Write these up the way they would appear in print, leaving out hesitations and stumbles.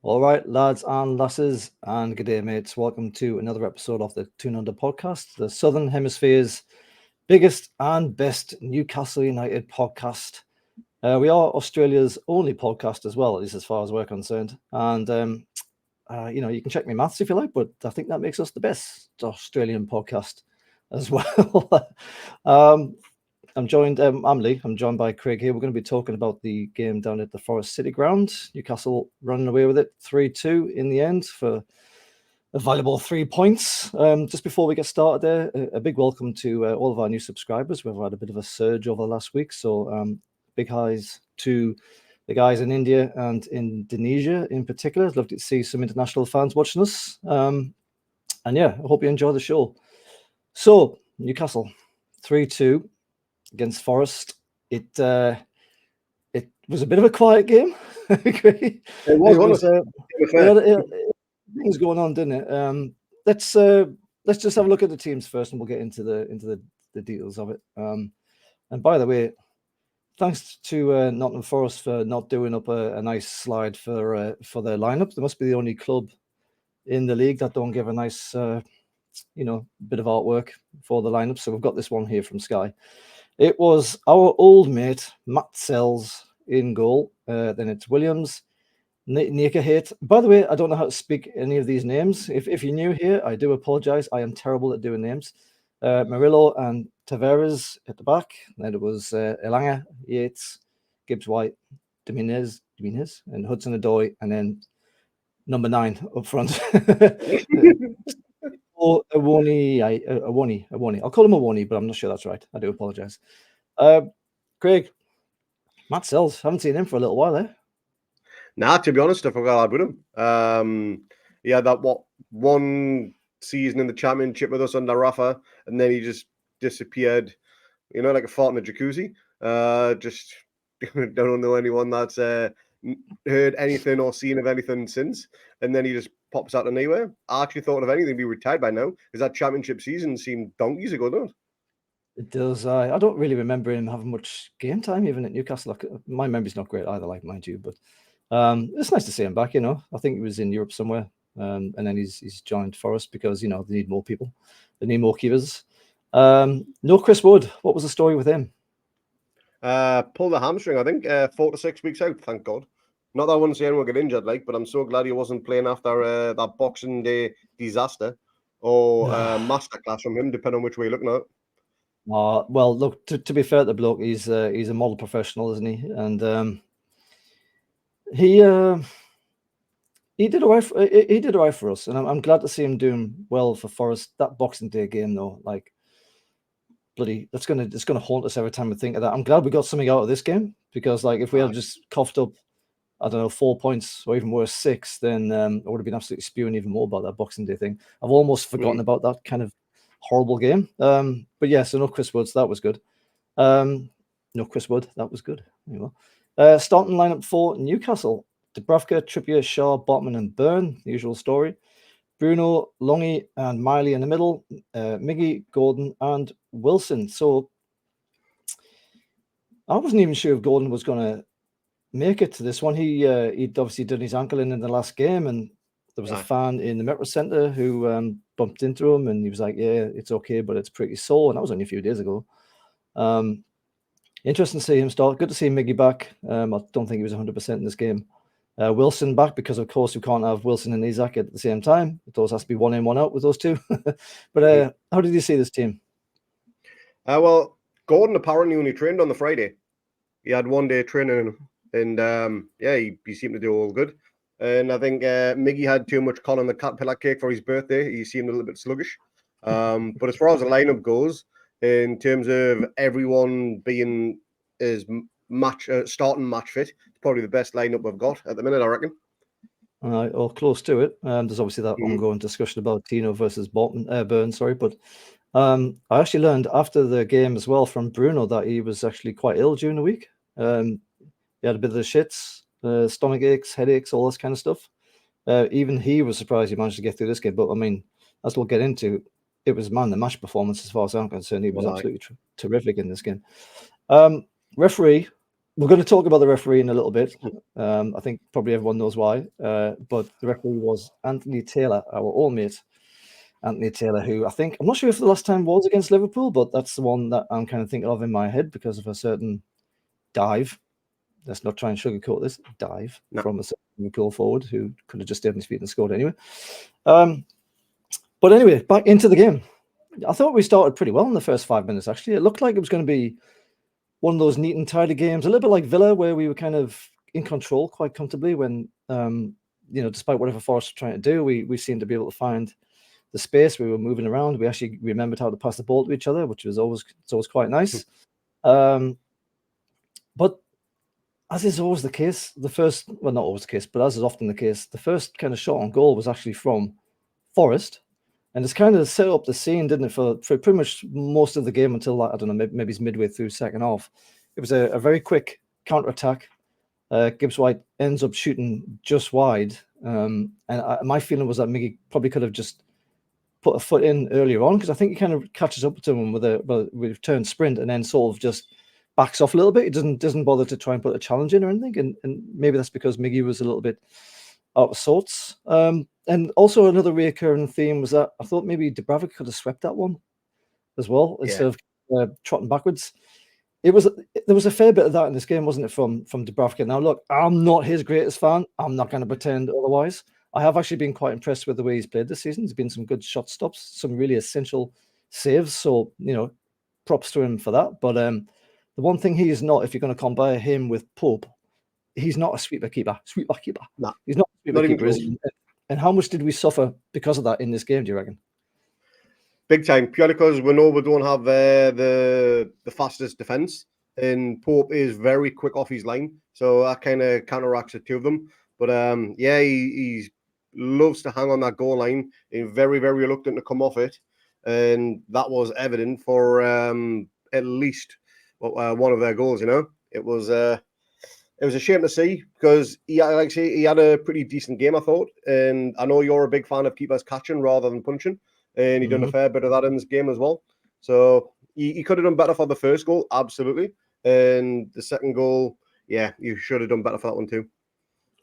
All right, lads and lasses, and good day, mates. Welcome to another episode of the Toon podcast, the Southern Hemisphere's biggest and best Newcastle United podcast. We are Australia's only podcast as well, at least as far as we're concerned. And, you can check me maths if you like, but I think that makes us the best Australian podcast as well. I'm Lee. I'm joined by Craig here. We're going to be talking about the game down at the Forest City ground. Newcastle running away with it 3-2 in the end for a valuable 3 points. Just before we get started there, a big welcome to all of our new subscribers. We've had a bit of a surge over the last week. So big highs to the guys in India and Indonesia in particular. I'd love to see some international fans watching us. And yeah, I hope you enjoy the show. So Newcastle 3-2. Against Forest, it was a bit of a quiet game. It was things going on, didn't it? Let's just have a look at the teams first, and we'll get into the details of it. And by the way, thanks to Nottingham Forest for not doing up a nice slide for their lineup. They must be the only club in the league that don't give a nice bit of artwork for the lineup. So we've got this one here from Sky. It was our old mate, Matt Sells, in goal. Then it's Williams, Niakahate. By the way, I don't know how to speak any of these names. If you're new here, I do apologise. I am terrible at doing names. Murillo and Tavares at the back. Then it was Elanga, Yates, Gibbs-White, Dominguez, and Hudson-Odoi. And then number 9 up front. Or Awoni. I'll call him Awoni, but I'm not sure that's right. I do apologise. Craig, Matt Sells, haven't seen him for a little while, eh? Nah, to be honest, I forgot I'd with him. He had that one season in the championship with us under Rafa, and then he just disappeared, like a fart in a jacuzzi. Just don't know anyone that's heard anything or seen of anything since, and then he just pops out of nowhere. I actually thought of anything be retired by now, because that championship season seemed donkeys ago, don't it? It does. I don't really remember him having much game time, even at Newcastle. My memory's not great either, mind you, but it's nice to see him back. I think he was in Europe somewhere, and then he's joined Forest because they need more people, they need more keepers. No Chris Wood. What was the story with him? Pulled a hamstring, I think. 4 to 6 weeks out, thank God. Not that I wouldn't say anyone get injured, but I'm so glad he wasn't playing after that Boxing Day disaster or masterclass from him, depending on which way you're looking at it. Well, look, to be fair to the bloke, he's a model professional, isn't he? And he did all right for us, and I'm glad to see him doing well for Forest. That Boxing Day game, though, bloody, it's gonna haunt us every time we think of that. I'm glad we got something out of this game, because if we had just coughed up, I don't know, 4 points or even worse 6, then I would have been absolutely spewing even more about that Boxing Day thing. I've almost forgotten about that kind of horrible game. But yeah, so no Chris Woods, that was good. No Chris Wood, that was good. Starting lineup for Newcastle: Dubravka, Trippier, Shaw, Botman, and Byrne. The usual story. Bruno, Longy, and Miley in the middle. Miggy, Gordon, and Wilson. So I wasn't even sure if Gordon was going to make it to this one. He'd obviously done his ankle in the last game, and there was a fan in the Metro Centre who bumped into him, and he was like, "Yeah, it's okay, but it's pretty sore." And that was only a few days ago. Interesting to see him start. Good to see Miggy back. I don't think he was 100% in this game. Wilson back, because of course we can't have Wilson and Isaac at the same time. It always has to be 1 in, 1 out with those two. But how did you see this team? Well, Gordon apparently only trained on the Friday. He had 1 day training, and he seemed to do all good. And I think Miggy had too much corn on the caterpillar cake for his birthday. He seemed a little bit sluggish. But as far as the lineup goes, in terms of everyone being as starting match fit, it's probably the best lineup we've got at the minute, I reckon. Or close to it. There's obviously that ongoing discussion about Tino versus Burn. But I actually learned after the game as well from Bruno that he was actually quite ill during the week. He had a bit of the shits, stomach aches, headaches, all this kind of stuff. Even he was surprised he managed to get through this game. But I mean, as we'll get into, it was man the match performance as far as I'm concerned. He was absolutely terrific in this game. Referee we're going to talk about the referee in a little bit. I think probably everyone knows why. But the referee was Anthony Taylor, our old mate, Anthony Taylor, who I think, I'm not sure if the last time was against Liverpool, but that's the one that I'm kind of thinking of in my head because of a certain dive. Let's not try and sugarcoat this dive from a certain Liverpool forward who could have just stayed on his feet and scored anyway. But anyway, back into the game. I thought we started pretty well in the first 5 minutes, actually. It looked like it was going to be one of those neat and tidy games, a little bit like Villa, where we were kind of in control quite comfortably when, despite whatever Forest were trying to do, we seemed to be able to find the space. We were moving around. We actually remembered how to pass the ball to each other, which was always quite nice. But as is always the case, not always the case, but as is often the case, the first kind of shot on goal was actually from Forest. And it's kind of set up the scene, didn't it, for pretty much most of the game until, I don't know, maybe it's midway through second half. It was a very quick counter-attack. Gibbs White ends up shooting just wide. And my feeling was that Miggy probably could have just put a foot in earlier on, because I think he kind of catches up to him with a return sprint and then sort of just backs off a little bit. He doesn't bother to try and put a challenge in or anything. And maybe that's because Miggy was a little bit out of sorts. And also another reoccurring theme was that I thought maybe Dubravka could have swept that one as well instead of trotting backwards. There was a fair bit of that in this game, wasn't it, from Dubravka? Now, look, I'm not his greatest fan. I'm not going to pretend otherwise. I have actually been quite impressed with the way he's played this season. There's been some good shot stops, some really essential saves. So, props to him for that. But the one thing he is not, if you're going to compare him with Pope, he's not a sweeper keeper. No, he's not a sweeper keeper. And how much did we suffer because of that in this game, do you reckon? Big time, purely because we know we don't have the fastest defence, and Pope is very quick off his line, so that kind of counteracts the two of them. But he loves to hang on that goal line. He's very, very reluctant to come off it, and that was evident for at least one of their goals. It was a shame to see because he had a pretty decent game, I thought. And I know you're a big fan of keepers catching rather than punching, and he done a fair bit of that in this game as well. So he could have done better for the first goal, absolutely. And the second goal, yeah, you should have done better for that one too.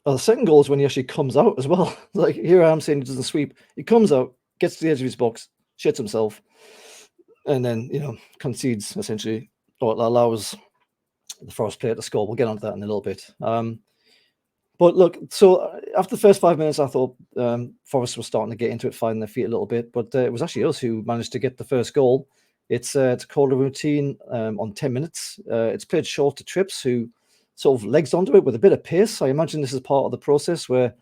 Well, the second goal is when he actually comes out as well. Like, here I am saying he doesn't sweep. He comes out, gets to the edge of his box, shits himself, and then, concedes, essentially, or allows the Forest player to score. We'll get onto that in a little bit. But look, so after the first 5 minutes, I thought Forest was starting to get into it, finding their feet a little bit. But it was actually us who managed to get the first goal. It's called a routine on 10 minutes. It's played short to Trips, who sort of legs onto it with a bit of pace. I imagine this is part of the process where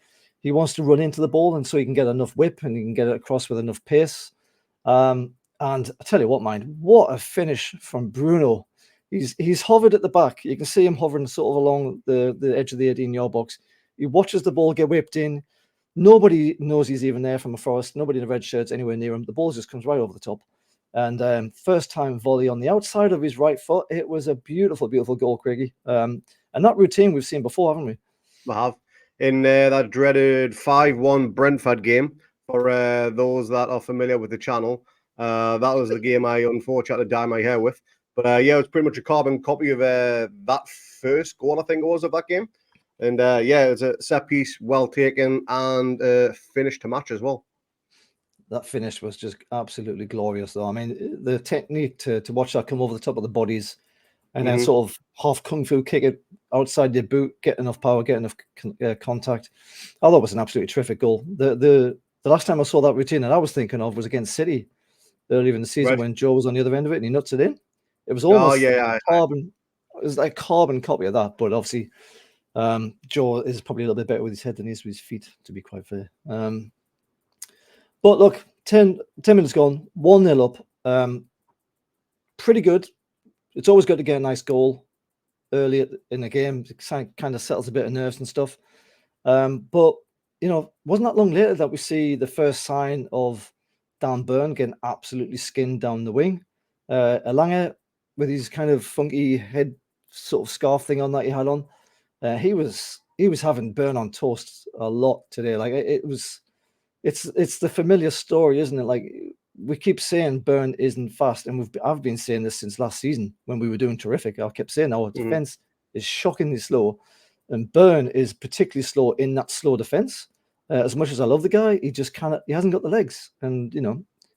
he wants to run into the ball, and so he can get enough whip and he can get it across with enough pace. And I tell you what, what a finish from Bruno. He's hovered at the back. You can see him hovering sort of along the edge of the 18-yard box. He watches the ball get whipped in. Nobody knows he's even there from a Forest. Nobody in the red shirts anywhere near him. The ball just comes right over the top. And first time volley on the outside of his right foot. It was a beautiful, beautiful goal, Craigie. And that routine we've seen before, haven't we? We have. In that dreaded 5-1 Brentford game, for those that are familiar with the channel, that was the game I unfortunately dyed my hair with. But it was pretty much a carbon copy of that first goal, I think it was, of that game. And it was a set piece, well taken, and finished to match as well. That finish was just absolutely glorious, though. I mean, the technique to watch that come over the top of the bodies and then sort of half kung fu kick it outside your boot, get enough power, get enough contact. I thought it was an absolutely terrific goal. The last time I saw that routine that I was thinking of was against City earlier in the season when Joe was on the other end of it and he nuts it in. It was almost carbon. It was like a carbon copy of that, but obviously Joe is probably a little bit better with his head than he is with his feet, to be quite fair. But look, 10 minutes gone, 1-0 up. Pretty good. It's always good to get a nice goal early in the game. It kind of settles a bit of nerves and stuff. But, wasn't that long later that we see the first sign of Dan Burn getting absolutely skinned down the wing. Elanga, with his kind of funky head sort of scarf thing on that he had on, he was having Burn on toast a lot today. Like it's the familiar story, isn't it? Like we keep saying Burn isn't fast, and I've been saying this since last season when we were doing terrific. I kept saying our defense is shockingly slow, and Burn is particularly slow in that slow defense. As much as I love the guy, he just he hasn't got the legs. And,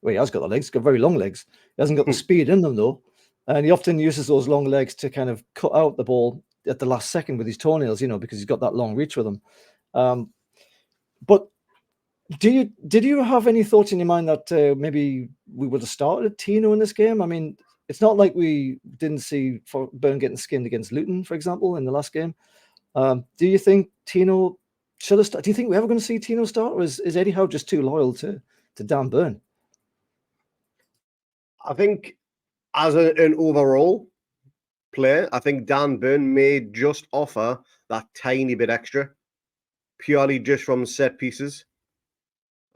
well, he has got the legs, he's got very long legs. He hasn't got the speed in them, though. And he often uses those long legs to kind of cut out the ball at the last second with his toenails, because he's got that long reach with him. But did you have any thoughts in your mind that maybe we would have started Tino in this game? I mean, it's not like we didn't see Burn getting skinned against Luton, for example, in the last game. Do you think Tino should have started? Do you think we're ever going to see Tino start, or is Eddie Howe just too loyal to Dan Burn? I think as an overall player, I think Dan Burn may just offer that tiny bit extra, purely just from set pieces.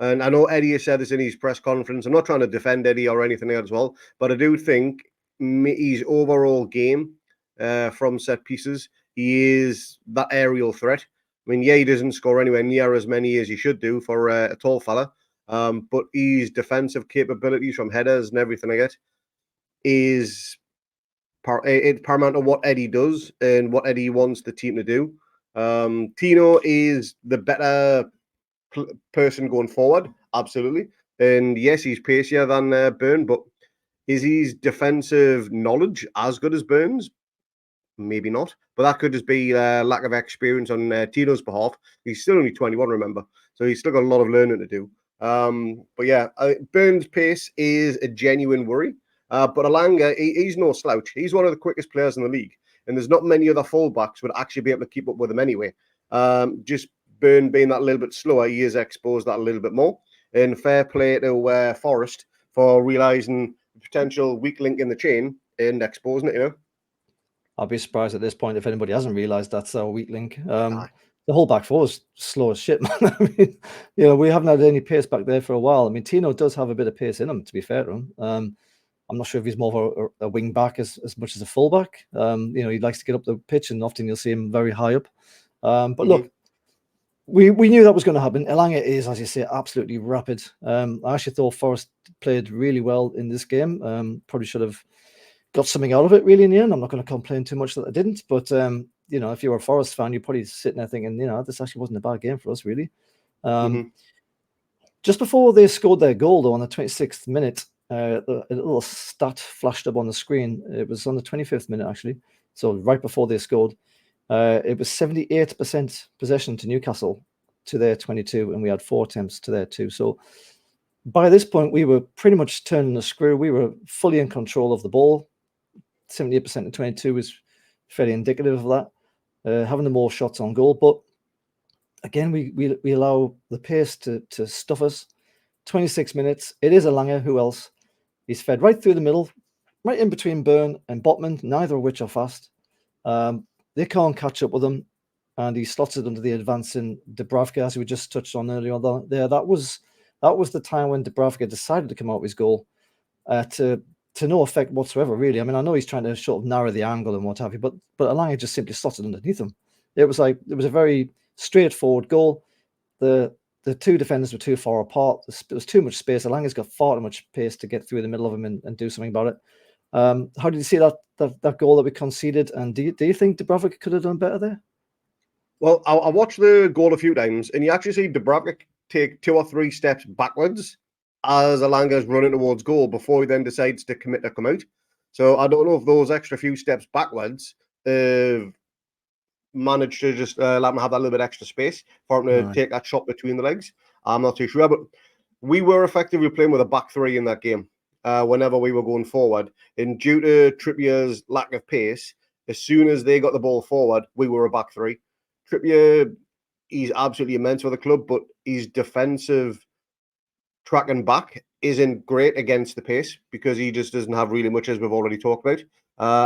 And I know Eddie has said this in his press conference. I'm not trying to defend Eddie or anything else as well, but I do think his overall game from set pieces, he is that aerial threat. I mean, yeah, he doesn't score anywhere near as many as he should do for a tall fella, but his defensive capabilities from headers and everything like that is paramount to what Eddie does and what Eddie wants the team to do. Tino is the better person going forward, absolutely. And yes, he's pacier than Burn, but is his defensive knowledge as good as Burns? Maybe not. But that could just be lack of experience on Tino's behalf. He's still only 21, remember. So he's still got a lot of learning to do. But yeah, Burns' pace is a genuine worry. But Alanga, he's no slouch. He's one of the quickest players in the league. And there's not many other fullbacks would actually be able to keep up with him anyway. Just Burn being that little bit slower, he is exposed that a little bit more. And fair play to Forrest for realising the potential weak link in the chain and exposing it, I'll be surprised at this point if anybody hasn't realised that's our weak link. The whole back four is slow as shit, man. I mean, we haven't had any pace back there for a while. I mean, Tino does have a bit of pace in him, to be fair to him. I'm not sure if he's more of a wing back as much as a fullback. He likes to get up the pitch, and often you'll see him very high up. But look, we knew that was going to happen. Elanga is, as you say, absolutely rapid. I actually thought Forrest played really well in this game. Probably should have got something out of it really in the end. I'm not going to complain too much that I didn't. But, if you were a Forrest fan, you're probably sitting there thinking, this actually wasn't a bad game for us, really. Just before they scored their goal, though, on the 26th minute, a little stat flashed up on the screen. It was on the 25th minute, actually. So right before they scored. It was 78% possession to Newcastle to their 22, and we had 4 attempts to their 2. So by this point, we were pretty much turning the screw. We were fully in control of the ball. 78% to 22 is fairly indicative of that, having the more shots on goal. But again, we allow the pace to stuff us. 26 minutes. It is Elanga. Who else? He's fed right through the middle, right in between Burn and Botman, neither of which are fast. They can't catch up with him, and he slots it under the advancing Dubravka, as we just touched on earlier on there. That was the time when Dubravka decided to come out with his goal to no effect whatsoever, really. I mean, I know he's trying to sort of narrow the angle and what have you, but Elanga just simply slotted underneath him. It was a very straightforward goal. The 2 defenders were too far apart. There was too much space. Elanga's got far too much pace to get through the middle of him and do something about it. How did you see that goal that we conceded? And do you think Dubravka could have done better there? Well, I watched the goal a few times, and you actually see Dubravka take 2 or 3 steps backwards as Elanga's running towards goal before he then decides to commit to come out. So I don't know if those extra few steps backwards managed to just let him have that little bit extra space for him to take that shot between the legs. I'm not too sure, but we were effectively playing with a back 3 in that game whenever we were going forward. And due to Trippier's lack of pace, as soon as they got the ball forward, we were a back 3. Trippier, he's absolutely immense for the club, but his defensive tracking back isn't great against the pace because he just doesn't have really much, as we've already talked about.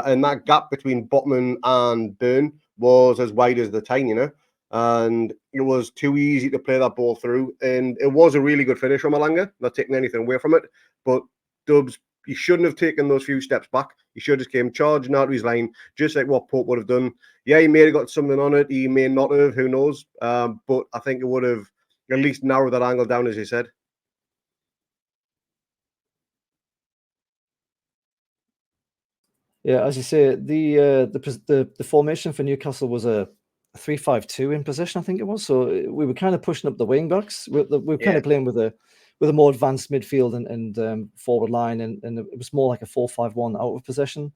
And that gap between Botman and Burn was as wide as the Tyne, and it was too easy to play that ball through. And it was a really good finish from Elanga, not taking anything away from it. But Dubs, he shouldn't have taken those few steps back. He should have just came charging out of his line, just like what Pope would have done. Yeah, he may have got something on it. He may not have, who knows. But I think it would have at least narrowed that angle down, as he said. Yeah, as you say, the formation for Newcastle was a 3-5-2 in possession, I think it was. So we were kind of pushing up the wing backs. We were kind Yeah. of playing with a more advanced midfield and forward line, and it was more like a 4-5-1 out of possession,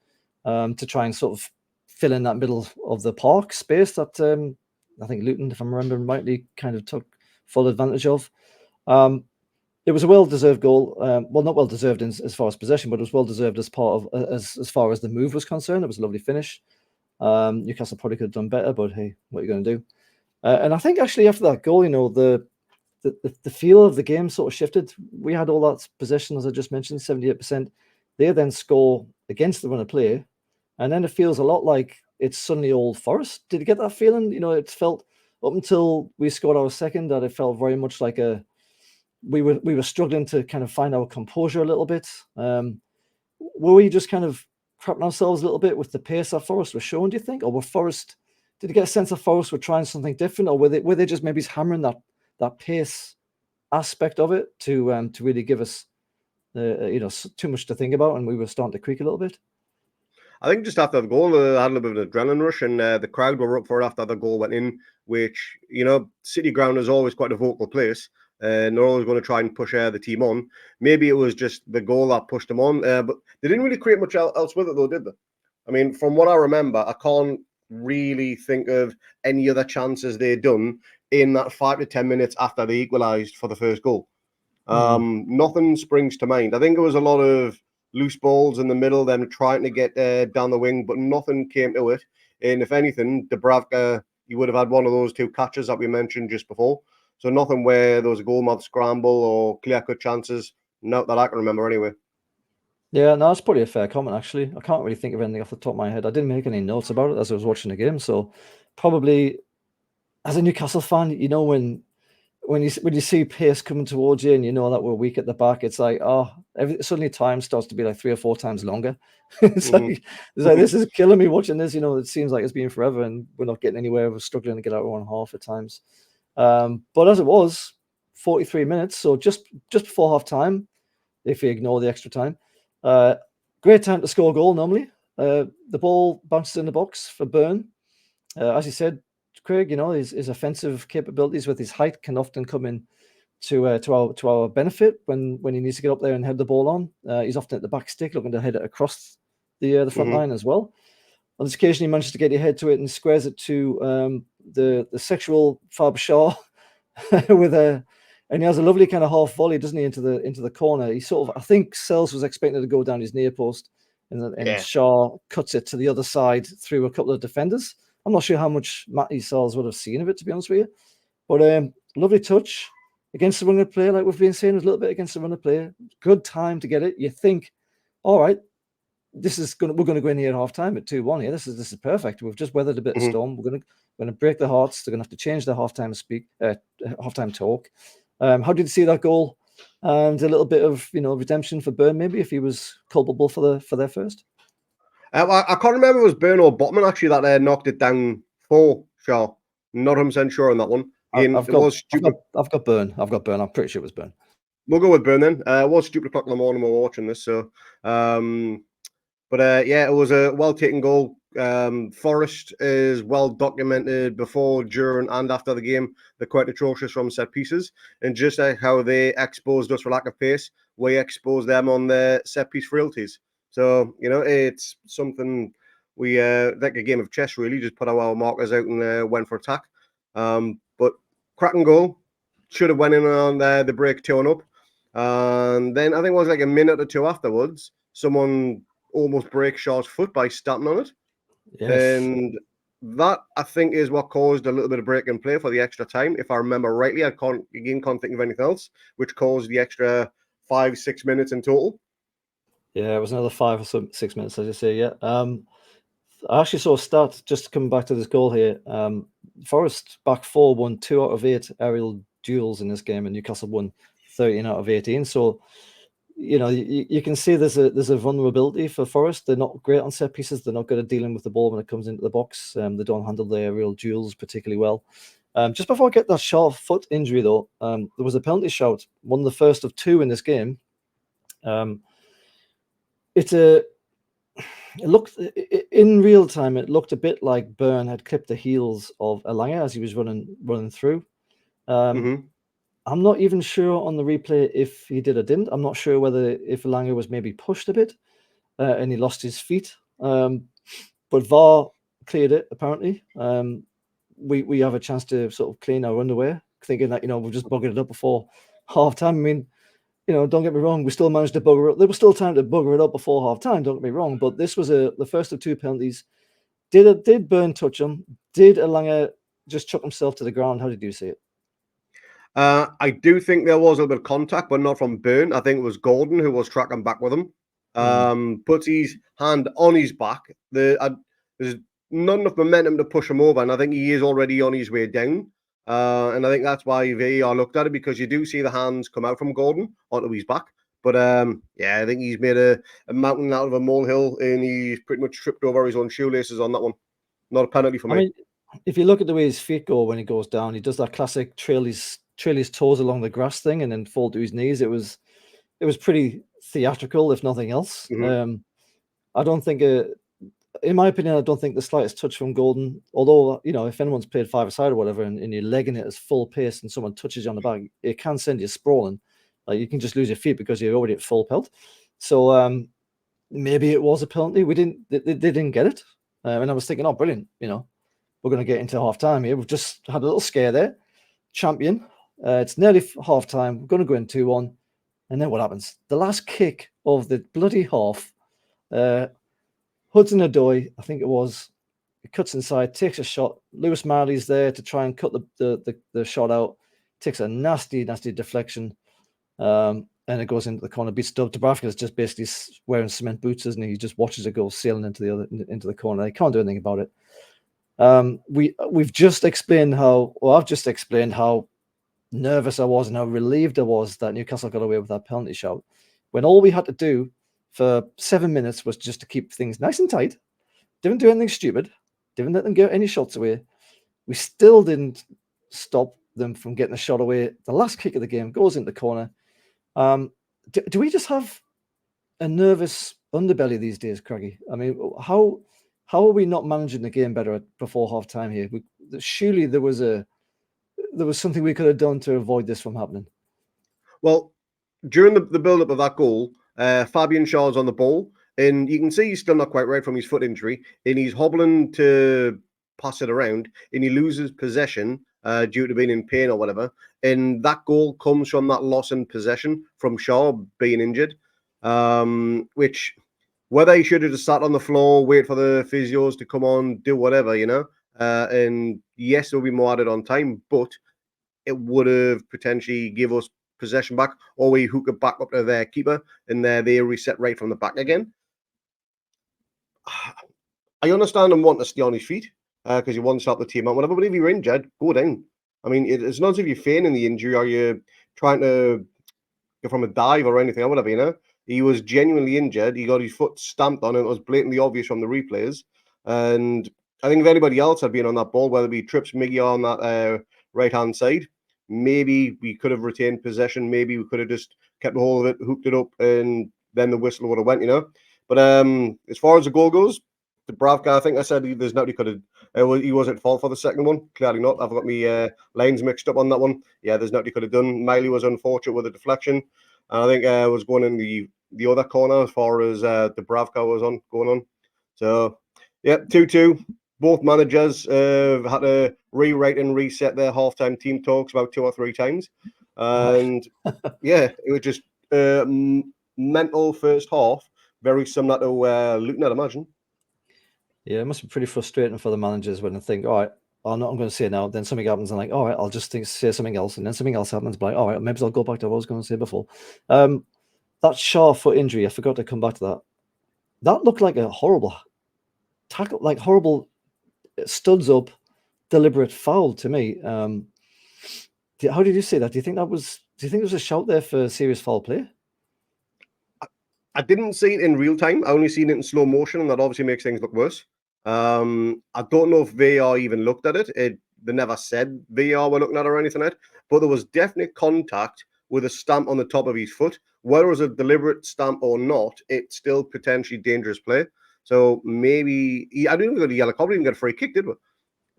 to try and sort of fill in that middle of the park space that I think Luton, if I'm remembering rightly, kind of took full advantage of. It was a well-deserved goal. Well, not well-deserved as far as possession, but it was well-deserved as part of as far as the move was concerned. It was a lovely finish. Newcastle probably could have done better, but hey, what are you going to do? And I think actually after that goal, the feel of the game sort of shifted. We had all that possession, as I just mentioned, 78%. They then score against the run of play, and then it feels a lot like it's suddenly Old Forest. Did you get that feeling? It felt up until we scored our second that it felt very much like we were struggling to kind of find our composure a little bit. Were we just kind of crapping ourselves a little bit with the pace that Forest were showing, do you think? Or were Forest, did you get a sense of Forest were trying something different, or were they just maybe hammering that pace aspect of it to really give us too much to think about, and we were starting to creak a little bit? I think just after the goal, they had a little bit of an adrenaline rush, and the crowd were up for it after the goal went in, which, City Ground is always quite a vocal place, and they're always going to try and push the team on. Maybe it was just the goal that pushed them on, but they didn't really create much else with it, though, did they? I mean, from what I remember, I can't really think of any other chances they'd done in that 5 to 10 minutes after they equalised for the first goal. Nothing springs to mind. I think it was a lot of loose balls in the middle, them trying to get down the wing, but nothing came to it. And if anything, Dubravka, he would have had one of those two catches that we mentioned just before. So nothing where there was a goalmouth scramble or clear-cut chances. Not that I can remember anyway. Yeah, no, that's probably a fair comment, actually. I can't really think of anything off the top of my head. I didn't make any notes about it as I was watching the game. So probably as a Newcastle fan, when you see pace coming towards you and you know that we're weak at the back, it's like, suddenly time starts to be like 3 or 4 times longer. it's like this is killing me watching this. It seems like it's been forever and we're not getting anywhere. We're struggling to get out of one half at times. But as it was, 43 minutes, so just before half time, if you ignore the extra time, great time to score a goal normally. The ball bounces in the box for Burn. As you said, Craig, his offensive capabilities with his height can often come in to our benefit when he needs to get up there and head the ball on. He's often at the back stick looking to head it across the front line as well. On this occasion, he manages to get your head to it and squares it to the sexual Fab Shaw and he has a lovely kind of half volley, doesn't he, into the corner. He sort of, I think Sells was expecting to go down his near post, and Shaw cuts it to the other side through a couple of defenders. I'm not sure how much Matty Sells would have seen of it, to be honest with you. But lovely touch against the run of play, like we've been saying, a little bit against the run of play. Good time to get it. You think, all right, we're going to go in here at half time at 2-1 here. This is perfect. We've just weathered a bit of storm. We're going to break their hearts. They're going to have to change their halftime talk. How did you see that goal? And a little bit of redemption for Burn, maybe, if he was culpable for their first. I can't remember if it was Bruno or Botman actually that knocked it down for Shaw. Not 100% sure on that one. I've got Burn. I'm pretty sure it was Burn. We'll go with Burn then. It was stupid o'clock in the morning when we were watching this, so. It was a well-taken goal. Forest is well documented before, during, and after the game. They're quite atrocious from set pieces, and just like how they exposed us for lack of pace, we exposed them on their set piece frailties. So it's something we like a game of chess, really. Just put our markers out and went for attack. But cracking goal, should have went in on the break 2-up, and then I think it was like a minute or two afterwards, someone almost break Shaw's foot by stepping on it. Yes. And that, I think, is what caused a little bit of break and play for the extra time. If I remember rightly, I can't think of anything else, which caused the extra 5-6 minutes in total. Yeah, it was another 5 or 6 minutes, as you say, yeah. I actually saw a stat, just coming back to this goal here. Forest back 4 won 2 out of 8 aerial duels in this game, and Newcastle won 13 out of 18. So, you can see there's a vulnerability for Forest. They're not great on set pieces. They're not good at dealing with the ball when it comes into the box. They don't handle their aerial duels particularly well. Just before I get that Shaw foot injury, though, there was a penalty shout, one of the first of 2 in this game. It's It looked in real time. It looked a bit like Byrne had clipped the heels of Elanga as he was running through. Mm-hmm. I'm not even sure on the replay if he did or didn't. I'm not sure whether if Elanga was maybe pushed a bit and he lost his feet. But VAR cleared it apparently. We have a chance to sort of clean our underwear, thinking that we've just buggered it up before half time. I mean, don't get me wrong, we still managed to bugger it. There was still time to bugger it up before half time. Don't get me wrong, but this was the first of two penalties. Did Byrne touch him? Did Elanga just chuck himself to the ground? How did you see it? I do think there was a little bit of contact, but not from Byrne. I think it was Gordon who was tracking back with him. Puts his hand on his back. There's not enough momentum to push him over, and I think he is already on his way down. And I think that's why VAR looked at it, because you do see the hands come out from Gordon onto his back. But I think he's made a mountain out of a molehill, and he's pretty much tripped over his own shoelaces on that one. Not a penalty for me. I mean, if you look at the way his feet go when he goes down, he does that classic trail his toes along the grass thing and then fall to his knees. It was pretty theatrical, if nothing else. Mm-hmm. I don't think, in my opinion, I don't think the slightest touch from Golden. Although if anyone's played five-a-side or whatever, and you're legging it as full pace, and someone touches you on the back, it can send you sprawling. Like you can just lose your feet because you're already at full pelt. So maybe it was a penalty. They didn't get it, and I was thinking, oh, brilliant! We're going to get into half time here. We've just had a little scare there. Champion. It's nearly half time. We're going to go in 2-1. And then what happens? The last kick of the bloody half. Hudson-Odoi, I think it was, it cuts inside, takes a shot. Lewis Marley's there to try and cut the shot out. Takes a nasty, nasty deflection. And it goes into the corner. Beats Dubravka is just basically wearing cement boots, isn't he? He just watches it go sailing into the corner. He can't do anything about it. I've just explained how nervous I was and how relieved I was that Newcastle got away with that penalty shout, when all we had to do for 7 minutes was just to keep things nice and tight. Didn't do anything stupid. Didn't let them get any shots away. We still didn't stop them from getting a shot away. The last kick of the game goes into the corner. Do we just have a nervous underbelly these days, Craigie? I mean, how are we not managing the game better before half time here? Surely there was something we could have done to avoid this from happening. Well, during the build-up of that goal, Fabian Schär's on the ball, and you can see he's still not quite right from his foot injury, and he's hobbling to pass it around, and he loses possession due to being in pain or whatever. And that goal comes from that loss in possession from Schär being injured, which whether he should have just sat on the floor, wait for the physios to come on, do whatever, and yes, there'll be more added on time, but it would have potentially give us possession back, or we hook it back up to their keeper, and they reset right from the back again. I understand him wanting to stay on his feet because he wants to help the team out, whatever, but if you're injured, go down. I mean, it's not as if you're feigning the injury or you're trying to go from a dive or anything or whatever, He was genuinely injured. He got his foot stamped on, and it was blatantly obvious from the replays. And I think if anybody else had been on that ball, whether it be Trips Miggy on that right-hand side, maybe we could have retained possession. Maybe we could have just kept a hold of it, hooked it up, and then the whistle would have went, But as far as the goal goes, Dubravka, I think I said there's nobody could have. He wasn't at fault for the second one. Clearly not. I've got my lines mixed up on that one. Yeah, there's nobody could have done. Miley was unfortunate with a deflection. And I think was going in the other corner as far as Dubravka was going on. So, yeah, 2-2. Both managers had to rewrite and reset their halftime team talks about 2 or 3 times. And, yeah, it was just mental first half, very similar to Luton, I'd imagine. Yeah, it must be pretty frustrating for the managers when they think, all right, I'm going to say it now. Then something happens, and like, all right, I'll just say something else, and then something else happens. But like, all right, maybe I'll go back to what I was going to say before. That Schär foot injury, I forgot to come back to that. That looked like a horrible tackle, like horrible studs up, deliberate foul to me. How did you say that? Do you think there was a shout there for serious foul play? I didn't see it in real time. I only seen it in slow motion, and that obviously makes things look worse. I don't know if VAR even looked at it. They never said VAR were looking at it or anything like that, but there was definite contact with a stamp on the top of his foot. Whether it was a deliberate stamp or not, it's still potentially dangerous play. So maybe I don't even got a yellow card. We didn't get a free kick, did we?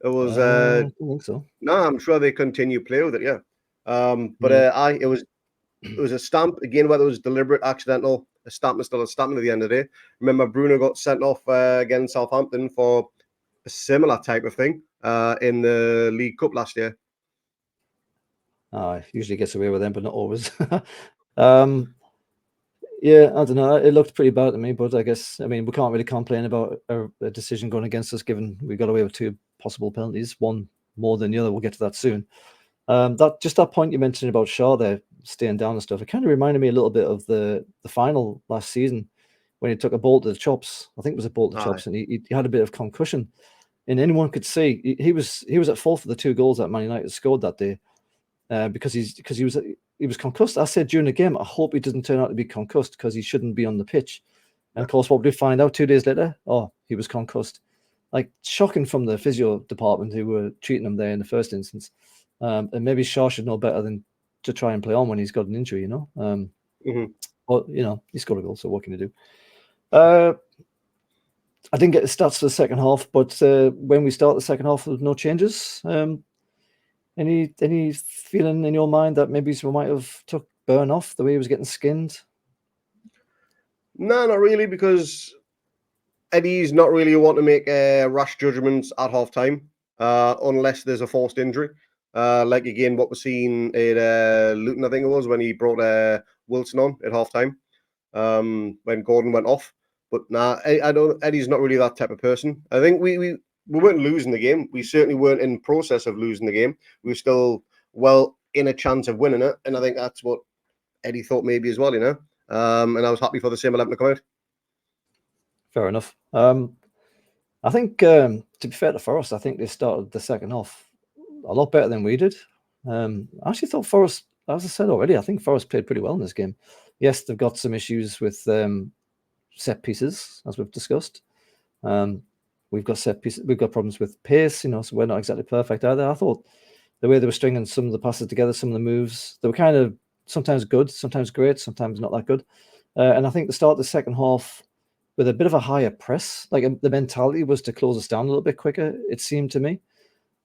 It was I don't think so. no. I'm sure they continue play with it. Yeah. But it was a stamp again, whether it was deliberate, accidental. A stamp is still a stamp at the end of the day. Remember, Bruno got sent off against Southampton for a similar type of thing in the League Cup last year. Usually gets away with them, but not always. Yeah, I don't know. It looked pretty bad to me, but I guess, I mean, we can't really complain about a decision going against us, given we got away with 2 possible penalties, one more than the other. We'll get to that soon. That point you mentioned about Shaw there staying down and stuff, it kind of reminded me a little bit of the final last season when he took a ball to the chops. I think it was a ball to the chops, and he had a bit of concussion. And anyone could see he was at fault for the 2 goals that Man United scored that day, because he was concussed. I said during the game, I hope he doesn't turn out to be concussed, because he shouldn't be on the pitch. And of course, what did we find out 2 days later? Oh, he was concussed. Like, shocking from the physio department who were treating him there in the first instance. And maybe Shaw should know better than to try and play on when he's got an injury, you know. But he scored a goal, so what can you do? I didn't get the stats for the second half, but when we start the second half, there was no changes. Any feeling in your mind that maybe we might have took Burn off the way he was getting skinned? No, not really, because Eddie's not really want to make rash judgments at half time unless there's a forced injury. Like, again, what we're seeing at Luton, I think it was, when he brought Wilson on at half time when Gordon went off. But I don't. Eddie's not really that type of person. I think we weren't losing the game. We certainly weren't in process of losing the game. We were still well in a chance of winning it, and I think that's what Eddie thought maybe as well, you know. And I was happy for the same 11 to come out. Fair enough. I think, to be fair to Forest, I think they started the second half a lot better than we did. I actually thought Forest, as I said already, I think Forest played pretty well in this game. Yes, they've got some issues with set pieces, as we've discussed. We've got set pieces. We've got problems with pace, so we're not exactly perfect either. I thought the way they were stringing some of the passes together, some of the moves, they were kind of sometimes good, sometimes great, sometimes not that good. And I think the start of the second half with a bit of a higher press, like the mentality was to close us down a little bit quicker, it seemed to me,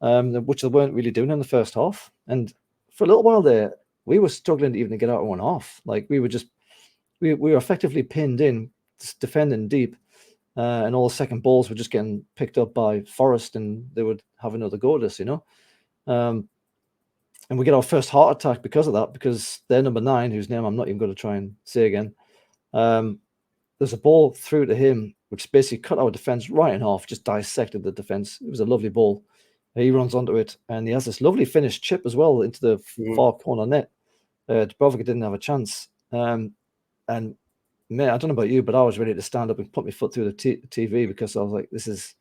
which they weren't really doing in the first half. And for a little while there, we were struggling to even get out of one half. Like, we were effectively pinned in, just defending deep, and all the second balls were just getting picked up by Forest, and they would have another go at us, and we get our first heart attack because of that, because their number 9, whose name I'm not even going to try and say again, there's a ball through to him, which basically cut our defense right in half, just dissected the defense. It was a lovely ball. He runs onto it, and he has this lovely finished chip as well into the far corner net. Dubrovka didn't have a chance. And mate, I don't know about you, but I was ready to stand up and put my foot through the TV, because I was like, this is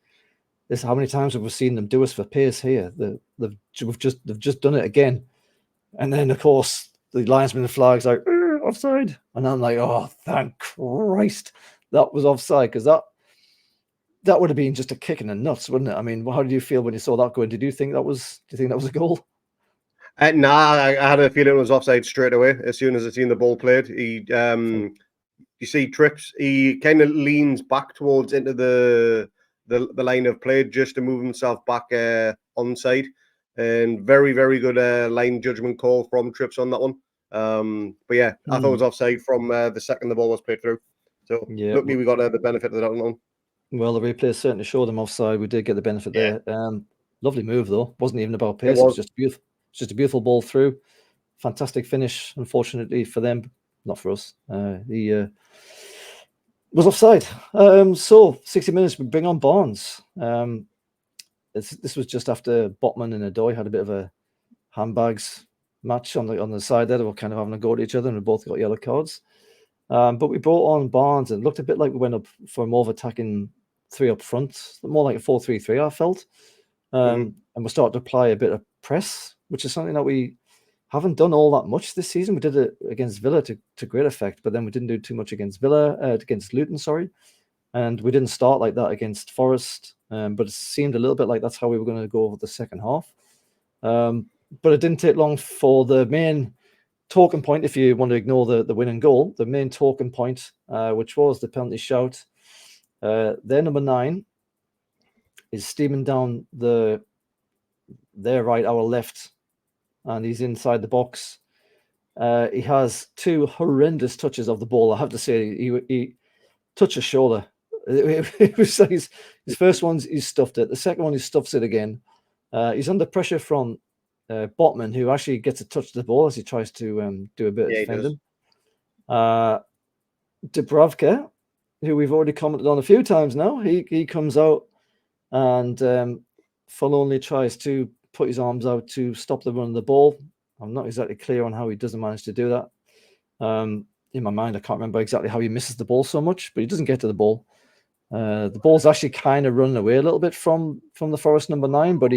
how many times have we seen them do us for pace here? They've just done it again. And then, of course, the linesman flags like offside, and I'm like, oh, thank Christ that was offside, because that would have been just a kick in the nuts, wouldn't it? I mean, how did you feel when you saw that going? Do you think that was a goal? Nah, I had a feeling it was offside straight away as soon as I seen the ball played. You see trips, he kind of leans back towards into the line of play just to move himself back onside, and very, very good line judgment call from Trips on that one. But yeah, I thought it was offside from the second the ball was played through. So luckily we got the benefit of that one. Well, the replay certainly showed him offside. We did get the benefit there. Lovely move though. Wasn't even about pace. It was just beautiful. Just a beautiful ball through. Fantastic finish. Unfortunately for them, not for us. He was offside. So 60 minutes, we bring on Barnes. This was just after Botman and Adoy had a bit of a handbags match on the side there. They were kind of having a go at each other, and we both got yellow cards. But we brought on Barnes, and it looked a bit like we went up for a more of attacking 3 up front, more like a 4-3-3, I felt. And we started to apply a bit of press, which is something that we haven't done all that much this season. We did it against Villa to great effect, but then we didn't do too much against Luton, sorry. And we didn't start like that against Forest, but it seemed a little bit like that's how we were going to go over the second half. But it didn't take long for the main talking point, if you want to ignore the winning goal, the main talking point, which was the penalty shout. Their number 9 is steaming down their right, our left, and he's inside the box. He has 2 horrendous touches of the ball. I have to say, he touched his shoulder. It was his first one, he stuffed it. The second one, he stuffs it again. He's under pressure from Botman, who actually gets a touch of the ball as he tries to do a bit of defending. Dubravka, who we've already commented on a few times now, he comes out and forlornly tries to put his arms out to stop the run of the ball. I'm not exactly clear on how he doesn't manage to do that. In my mind, I can't remember exactly how he misses the ball so much, but he doesn't get to the ball. The ball's actually kind of running away a little bit from the Forest number 9, but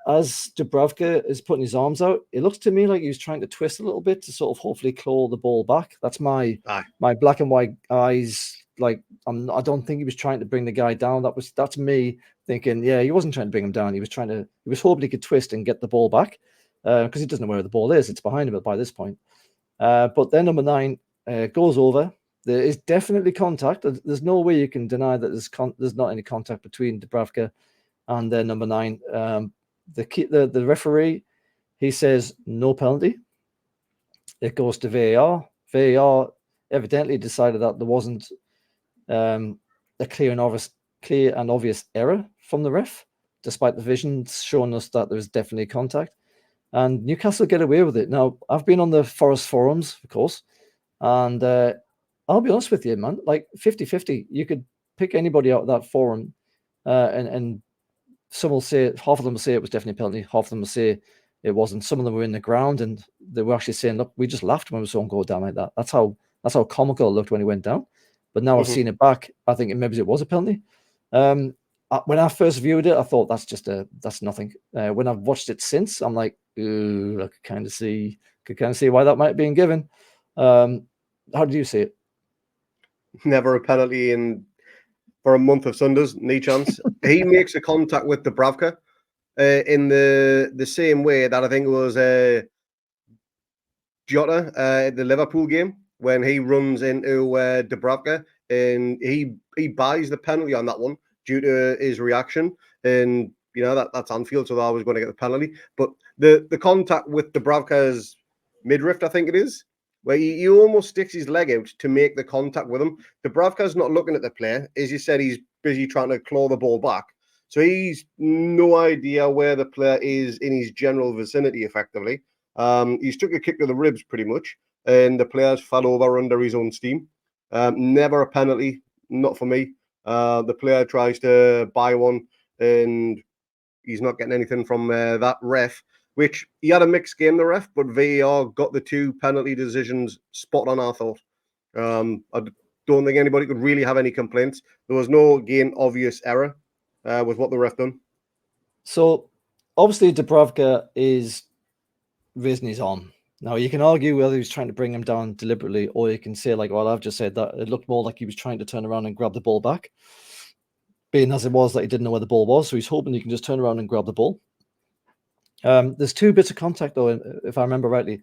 as Dubravka is putting his arms out, it looks to me like he was trying to twist a little bit to sort of hopefully claw the ball back. That's my black and white eyes. Like, I don't think he was trying to bring the guy down. That's me thinking, yeah, he wasn't trying to bring him down. He was hoping he could twist and get the ball back because he doesn't know where the ball is. It's behind him by this point. But then number 9 goes over. There is definitely contact. There's no way you can deny that there's not any contact between Dubravka and their number 9. The referee, he says no penalty. It goes to VAR. VAR evidently decided that there wasn't a clear and obvious error from the ref, despite the visions showing us that there was definitely contact. And Newcastle get away with it. Now, I've been on the Forest forums, of course, and I'll be honest with you, man, like 50-50. You could pick anybody out of that forum and some will say, half of them will say it was definitely a penalty, half of them will say it wasn't. Some of them were in the ground and they were actually saying, look, we just laughed when we saw him go down like that. That's how comical it looked when he went down. But now I've seen it back, I think maybe it was a penalty. When I first viewed it, I thought that's nothing. When I've watched it since, I'm like, ooh, I could kind of see why that might have been given. How did you see it? Never a penalty for a month of Sundays, no chance. He makes a contact with Dubravka in the same way that I think it was Jota at the Liverpool game when he runs into Dubravka and he buys the penalty on that one due to his reaction. And you know that's Anfield, so they're always going to get the penalty. But the contact with Dubravka's midriff, I think it is, where he almost sticks his leg out to make the contact with him. Dubravka's not looking at the player. As you said, he's busy trying to claw the ball back. So he's no idea where the player is in his general vicinity, effectively. He's took a kick to the ribs pretty much, and the players fell over under his own steam. Never a penalty, not for me. The player tries to buy one, and he's not getting anything from that ref. Which he had a mixed game, the ref, but VAR got the 2 penalty decisions spot on, I thought. I don't think anybody could really have any complaints. There was no, again, obvious error with what the ref done. So, obviously, Dubravka is raising his arm. Now, you can argue whether he's trying to bring him down deliberately, or you can say, like, well, I've just said that it looked more like he was trying to turn around and grab the ball back, being as it was that he didn't know where the ball was, so he's hoping he can just turn around and grab the ball. There's 2 bits of contact, though, if I remember rightly.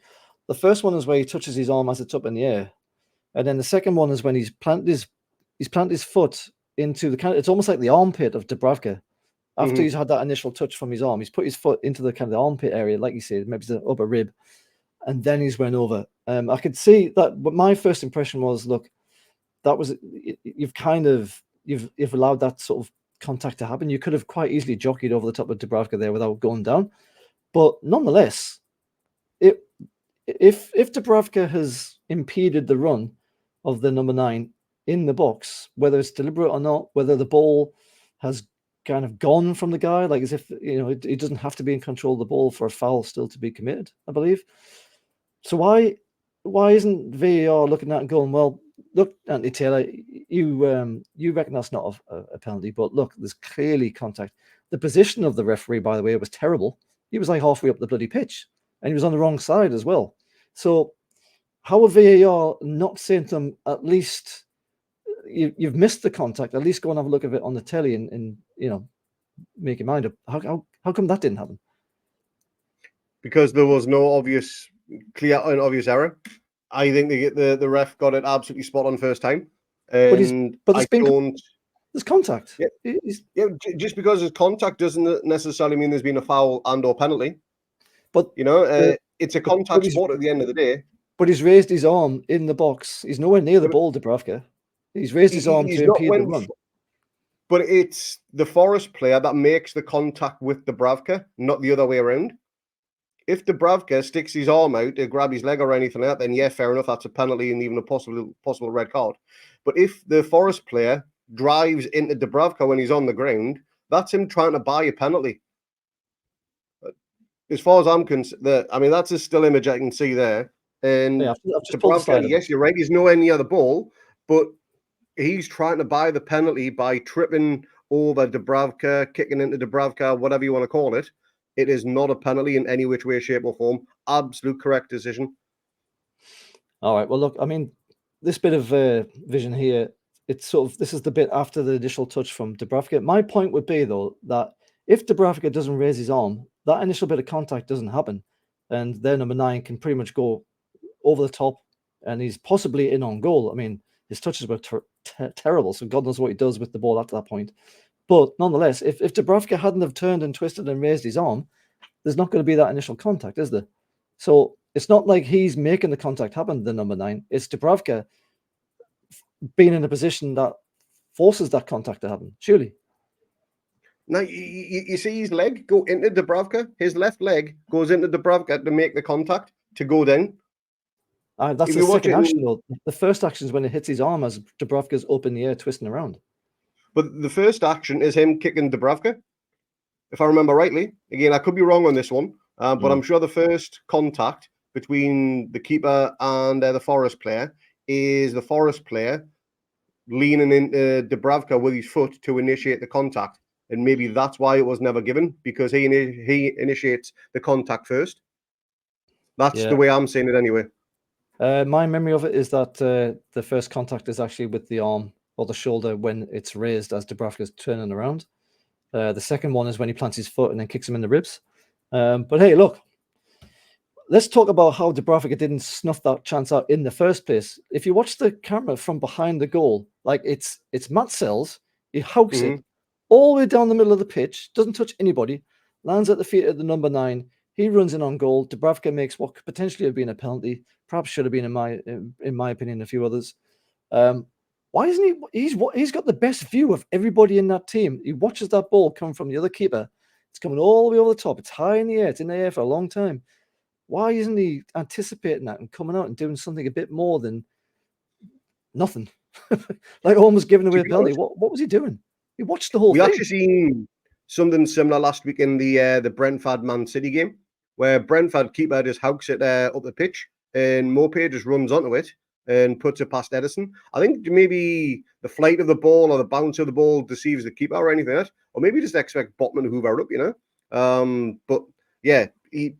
The first one is where he touches his arm as it's up in the air, and then the second one is when he's planted his foot into it's almost like the armpit of Dubravka. After he's had that initial touch from his arm, he's put his foot into the kind of the armpit area, like you said, maybe the upper rib, and then he's went over. I could see that, but my first impression was, look, that was you've allowed that sort of contact to happen. You could have quite easily jockeyed over the top of Dubravka there without going down. But nonetheless, if Dubravka has impeded the run of the number 9 in the box, whether it's deliberate or not, whether the ball has kind of gone from the guy, like as if it doesn't have to be in control of the ball for a foul still to be committed, I believe. So why isn't VAR looking at and going, well, look, Anthony Taylor, you reckon that's not a penalty, but look, there's clearly contact. The position of the referee, by the way, was terrible. He was like halfway up the bloody pitch, and he was on the wrong side as well. So how are VAR not saying to them, at least you've missed the contact, at least go and have a look at it on the telly and make your mind up. How come that didn't happen? Because there was no clear and obvious error. I think the ref got it absolutely spot on first time. and but I don't. There's contact. Yeah, just because there's contact doesn't necessarily mean there's been a foul and/or penalty. But it's a contact sport at the end of the day. But he's raised his arm in the box. He's nowhere near the ball, Dubravka. He's raised his arm to impede the run. But it's the Forest player that makes the contact with Dubravka, not the other way around. If Dubravka sticks his arm out to grab his leg or anything like that, then yeah, fair enough, that's a penalty and even a possible red card. But if the Forest player drives into Dubravka when he's on the ground, that's him trying to buy a penalty. As far as I'm concerned, that's a still image I can see there. And I've just Dubravka, yes, you're right, he's nowhere near the ball, but he's trying to buy the penalty by tripping over Dubravka, kicking into Dubravka, whatever you want to call it. It is not a penalty in any which way, shape, or form. Absolute correct decision. All right. Well, look, I mean, this bit of vision here, it's sort of, this is the bit after the initial touch from Dubravka. My point would be, though, that if Dubravka doesn't raise his arm, that initial bit of contact doesn't happen. And their number 9 can pretty much go over the top, and he's possibly in on goal. I mean, his touches were terrible, so God knows what he does with the ball after that point. But nonetheless, if Dubravka hadn't have turned and twisted and raised his arm, there's not going to be that initial contact, is there? So it's not like he's making the contact happen, the number 9. It's Dubravka being in a position that forces that contact to happen, surely. Now, you see his leg go into Dubravka. His left leg goes into Dubravka to make the contact, to go down. That's the second action, though. The first action is when it hits his arm as Dubravka's up in the air, twisting around. But the first action is him kicking Dubravka, if I remember rightly. Again, I could be wrong on this one, but I'm sure the first contact between the keeper and the Forest player is the Forest player leaning into Dubravka with his foot to initiate the contact. And maybe that's why it was never given, because he initiates the contact first. That's the way I'm seeing it anyway. My memory of it is that the first contact is actually with the arm or the shoulder when it's raised as Dubravka's turning around. The second one is when he plants his foot and then kicks him in the ribs. But hey, look, let's talk about how Dubravka didn't snuff that chance out in the first place. If you watch the camera from behind the goal, like it's Matt Sells, he hooks it all the way down the middle of the pitch, doesn't touch anybody, lands at the feet of the number 9. He runs in on goal. Dubravka makes what could potentially have been a penalty, perhaps should have been in my opinion, a few others. Why isn't he? He's got the best view of everybody in that team. He watches that ball come from the other keeper. It's coming all the way over the top. It's high in the air. It's in the air for a long time. Why isn't he anticipating that and coming out and doing something a bit more than nothing? Like almost giving away a penalty. What was he doing? He watched the whole thing. We actually seen something similar last week in the Brentford Man City game, where Brentford keeper just hooks it up the pitch and Mopé just runs onto it and puts it past Edison. I think maybe the flight of the ball or the bounce of the ball deceives the keeper or anything like that, or maybe just expect Botman to hoover up, But yeah, he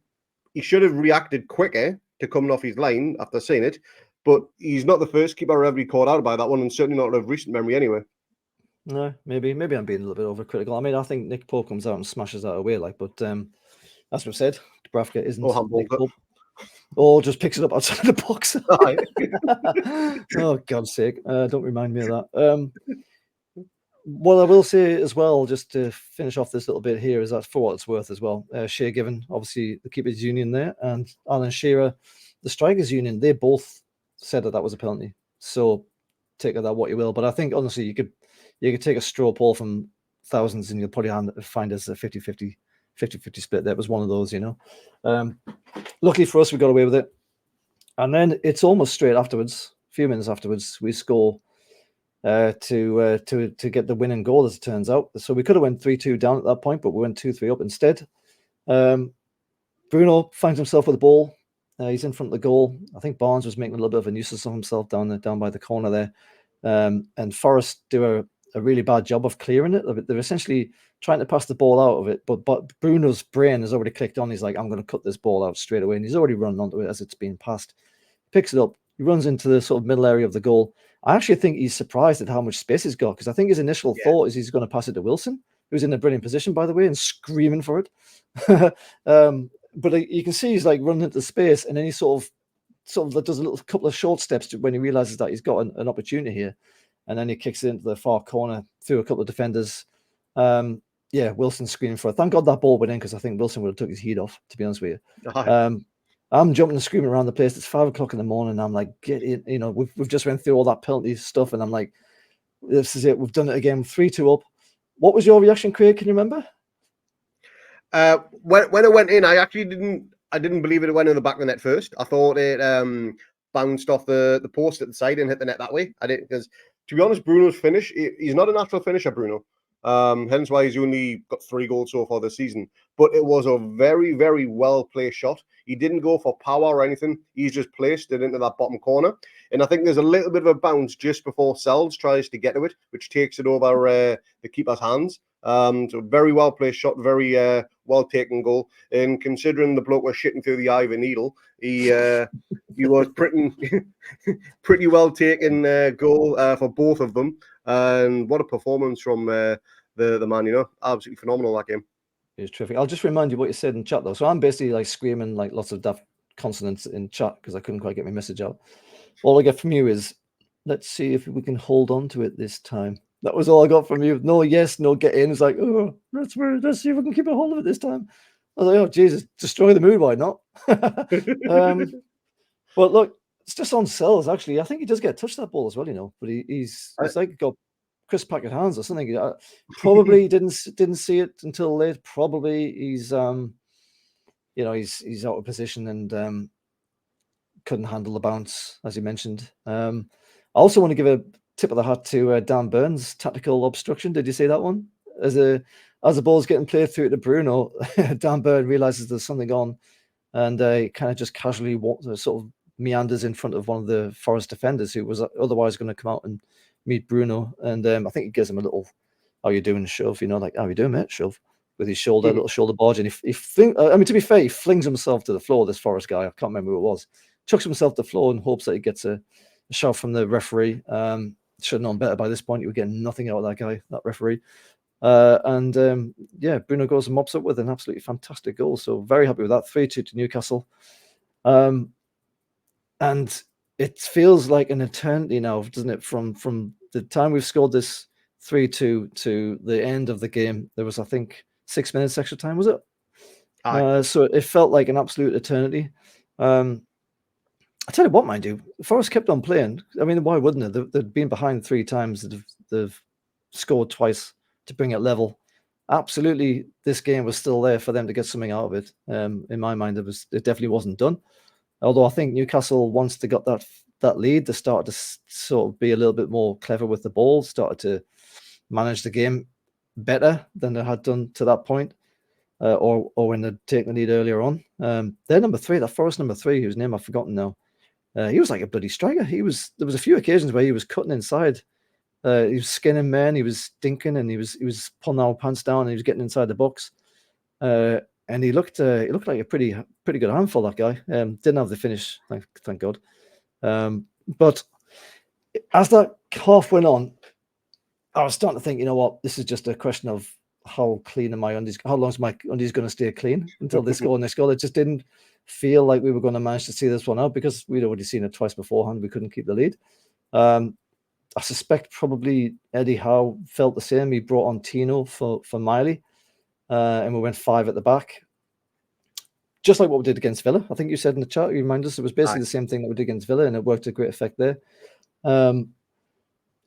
should have reacted quicker to coming off his line after seeing it. But he's not the first keeper ever caught out by that one, and certainly not of recent memory anyway. No, maybe I'm being a little bit overcritical. I mean, I think Nick Pope comes out and smashes that away, but as we've said, Dubravka isn't Nick Pope. Or just picks it up outside the box. Oh, God's sake. Don't remind me of that. What I will say as well, just to finish off this little bit here, is that for what it's worth as well, Shea Given, obviously the keepers union there, and Alan Shearer, the strikers union, they both said that was a penalty. So take of that what you will. But I think, honestly, you could take a straw poll from thousands and you'll probably find us a 50-50 split. That was one of those, Luckily for us, we got away with it. And then it's almost straight afterwards, a few minutes afterwards, we score to get the winning goal, as it turns out. So we could have went 3-2 down at that point, but we went 2-3 up instead. Bruno finds himself with the ball. He's in front of the goal. I think Barnes was making a little bit of a nuisance of himself down by the corner there. And Forest do a really bad job of clearing it. They're essentially trying to pass the ball out of it, but Bruno's brain has already clicked on. He's like, I'm going to cut this ball out straight away. And he's already run onto it as it's being passed. Picks it up. He runs into the sort of middle area of the goal. I actually think he's surprised at how much space he's got, because I think his initial thought is he's going to pass it to Wilson, who's in a brilliant position, by the way, and screaming for it. But you can see he's like running into space, and then he sort of does a couple of short steps when he realizes that he's got an opportunity here. and then he kicks it into the far corner through a couple of defenders. Wilson screaming for it. Thank God that ball went in, because I think Wilson would have took his heat off, to be honest with you. I'm jumping and screaming around the place. It's 5 o'clock in the morning. I'm like, get in, we've just went through all that penalty stuff, and I'm like, this is it. We've done it again. 3-2 up. What was your reaction, Craig? Can you remember? When it went in, I actually didn't believe it went in the back of the net first. I thought it bounced off the post at the side and hit the net that way. I didn't, because to be honest, Bruno's finish, he's not a natural finisher, Bruno. Hence why he's only got 3 goals so far this season. But it was a very, very well placed shot. He didn't go for power or anything. He's just placed it into that bottom corner. And I think there's a little bit of a bounce just before Sells tries to get to it, which takes it over the keeper's hands. So very well placed shot, very well taken goal. And considering the bloke was shitting through the eye of a needle, he was pretty well taken goal for both of them. And what a performance from the man, absolutely phenomenal that game. It was terrific. I'll just remind you what you said in chat though. So I'm basically like screaming like lots of daft consonants in chat because I couldn't quite get my message out. All I get from you is, let's see if we can hold on to it this time. That was all I got from you. No, yes, no, get in. It's like, oh, let's see if we can keep a hold of it this time. I was like, oh, Jesus, destroy the mood, why not? But look, it's just on Sells, actually. I think he does get touched that ball as well, but it's like got Chris Packard hands or something. Probably didn't see it until late. Probably he's he's out of position and couldn't handle the bounce, as you mentioned. I also want to give a tip of the hat to Dan Burns' tactical obstruction. Did you see that one? As the ball's getting played through to Bruno, Dan Burn realizes there's something on, and kind of just casually sort of meanders in front of one of the Forest defenders who was otherwise going to come out and meet Bruno. And I think he gives him a little, how you doing, shove, like, how you doing, mate, shove, with his shoulder, little shoulder barge. And to be fair, he flings himself to the floor, this Forest guy. I can't remember who it was. Chucks himself to the floor and hopes that he gets a shot from the referee. Should have known better by this point. You were getting nothing out of that guy, that referee. Bruno goes and mops up with an absolutely fantastic goal. So very happy with that. 3-2 to Newcastle. And it feels like an eternity now, doesn't it? From the time we've scored this 3-2 to the end of the game, there was, I think, 6 minutes extra time, was it? So it felt like an absolute eternity. I tell you what, mind you, Forest kept on playing. I mean, why wouldn't they? They'd been behind 3 times. They've scored twice to bring it level. Absolutely, this game was still there for them to get something out of it. In my mind, it definitely wasn't done. Although I think Newcastle, once they got that lead, they started to sort of be a little bit more clever with the ball, started to manage the game better than they had done to that point, or when they'd taken the lead earlier on. They're number 3, that Forest number 3, whose name I've forgotten now. He was like a bloody striker. There was a few occasions where he was cutting inside. He was skinning men, he was stinking, and he was pulling our pants down, and he was getting inside the box. And he looked like a pretty good handful, that guy. Didn't have the finish, thank God. But as that half went on, I was starting to think, you know what, this is just a question of how clean are my undies? How long is my undies going to stay clean until they score and they score? It just didn't feel like we were going to manage to see this one out because we'd already seen it twice beforehand. We couldn't keep the lead. I suspect probably Eddie Howe felt the same. He brought on Tino for Miley, and we went 5 at the back. Just like what we did against Villa. I think you said in the chat, you remind us, it was basically the same thing that we did against Villa, and it worked to great effect there.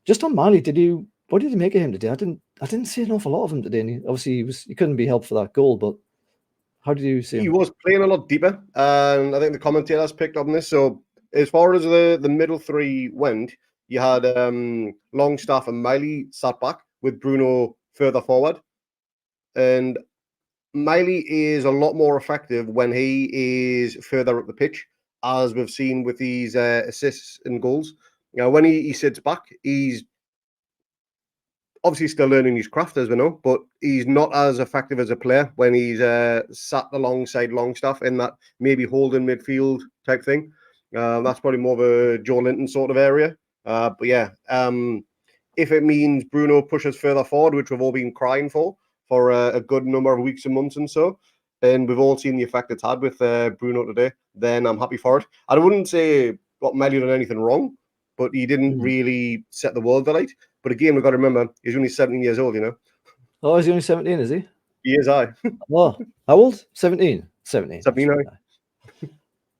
Just on Miley, what did you make of him today? I didn't see an awful lot of him today. And obviously, he couldn't be helped for that goal, but how did you see him? He was playing a lot deeper, and I think the commentators picked up on this. So as far as the middle 3 went, you had Longstaff and Miley sat back with Bruno further forward, and Miley is a lot more effective when he is further up the pitch, as we've seen with these assists and goals. When he sits back, he's obviously still learning his craft, as we know, but he's not as effective as a player when he's sat alongside Longstaff in that maybe holding midfield type thing. That's probably more of a Joe Linton sort of area. But yeah, if it means Bruno pushes further forward, which we've all been crying for a good number of weeks and months and so, and we've all seen the effect it's had with Bruno today, then I'm happy for it. I wouldn't say Miley done anything wrong, but he didn't really set the world alight. But again, we've got to remember he's only 17 years old. Oh, is he only 17? Is he? He is. I. Oh, how old? 17. 17. 17.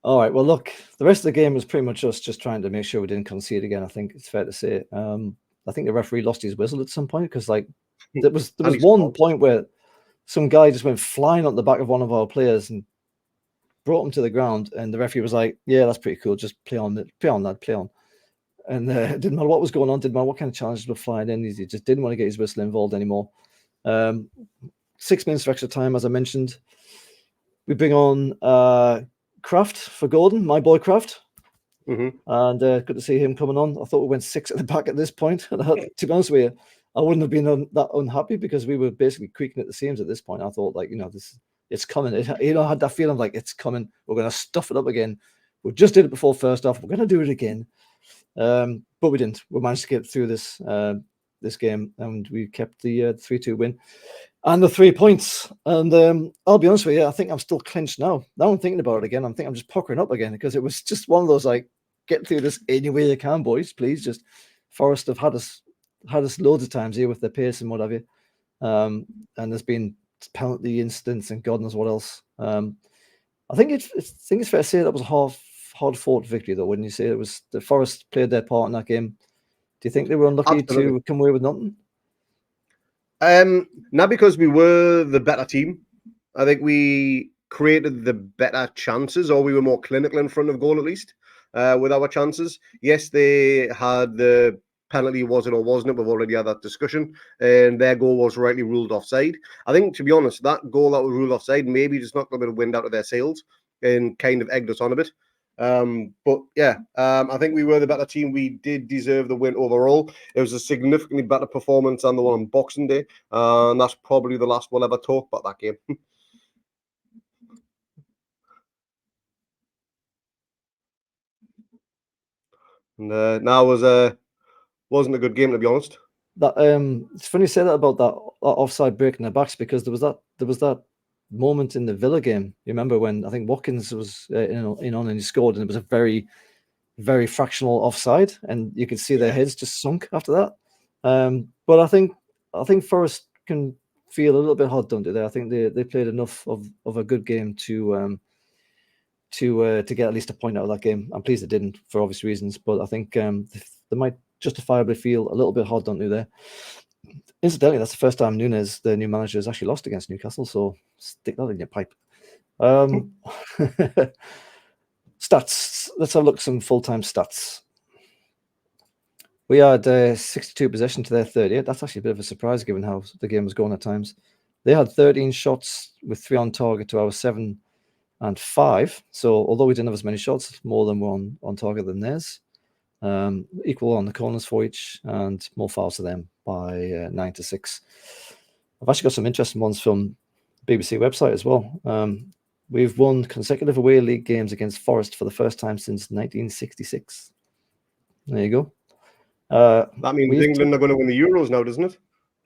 All right. Well, look, the rest of the game was pretty much us just trying to make sure we didn't concede again. I think it's fair to say. I think the referee lost his whistle at some point because, like, there was one point where some guy just went flying on the back of one of our players and brought him to the ground, and the referee was like, "Yeah, that's pretty cool. Just play on, lad, play on." And it didn't matter what was going on, didn't matter what kind of challenges were flying in. He just didn't want to get his whistle involved anymore. 6 minutes of extra time, as I mentioned. We bring on Kraft for Gordon, my boy Kraft. And good to see him coming on. I thought we went 6 at the back at this point. And to be honest with you, I wouldn't have been that unhappy because we were basically creaking at the seams at this point. I thought, like, it's coming. I had that feeling like it's coming. We're going to stuff it up again. We just did it before first off. We're going to do it again. But we didn't. We managed to get through this game, and we kept the 3-2 win and the 3 points. And I'll be honest with you, I think I'm still clinched now. Now I'm thinking about it again. I'm just puckering up again because it was just one of those, like, get through this any way you can, boys. Please, just Forest have had us loads of times here with their pace and what have you. And there's been penalty incidents and God knows what else. I think it's fair to say that was a hard fought victory, though, wouldn't you say? It was the Forest played their part in that game. Do you think they were unlucky to come away with nothing? Not because we were the better team. I think we created the better chances, or we were more clinical in front of goal, at least, with our chances. Yes, they had the penalty, was it or wasn't it? We've already had that discussion. And their goal was rightly ruled offside. I think, to be honest, that goal that was ruled offside maybe just knocked a bit of wind out of their sails and kind of egged us on a bit. But yeah, I think we were the better team. We did deserve the win overall. It was a significantly better performance than the one on Boxing Day, and that's probably the last we'll ever talk about that game. And now wasn't a good game, to be honest. That it's funny you say that about that offside breaking their backs, because there was that moment in the Villa game. You remember when I think Watkins was in on and he scored, and it was a very, very fractional offside, and you could see their heads just sunk after that. But I think Forest can feel a little bit hard done to there. I think they played enough of a good game to get at least a point out of that game. I'm pleased they didn't for obvious reasons, but I think they might justifiably feel a little bit hard done to there. Incidentally, that's the first time Nunes, the new manager, has actually lost against Newcastle, so stick that in your pipe. Stats. Let's have a look at some full-time stats. We had 62 possession to their 38. That's actually a bit of a surprise given how the game was going at times. They had 13 shots with 3 on target to our 7 and 5. So although we didn't have as many shots, more than one on target than theirs. Equal on the corners for each, and more fouls to them by 9-6. I've actually got some interesting ones from BBC website as well. We've won consecutive away league games against Forest for the first time since 1966. There you go. That means England are going to win the Euros now, doesn't it?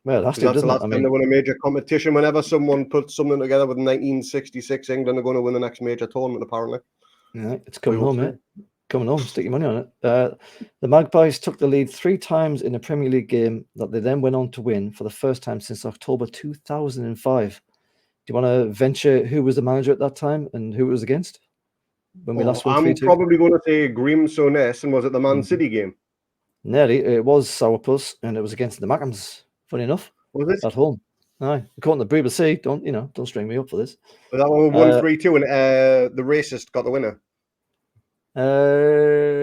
Well, that's the last time they win a major competition. Whenever someone puts something together with 1966, England are going to win the next major tournament, apparently. Yeah, it's coming home, eh? Coming home, stick your money on it. The Magpies took the lead 3 times in a Premier League game that they then went on to win for the first time since October 2005. Do you want to venture who was the manager at that time and who it was against when we last won 3-2? I'm probably going to say Grimsoness, and was it the Man City game? Nearly. It was Sourpuss, and it was against the Mackhams. Funny enough, was it at home? Aye, according to the BBC. Don't string me up for this. But that one won 3-2, and the racist got the winner. We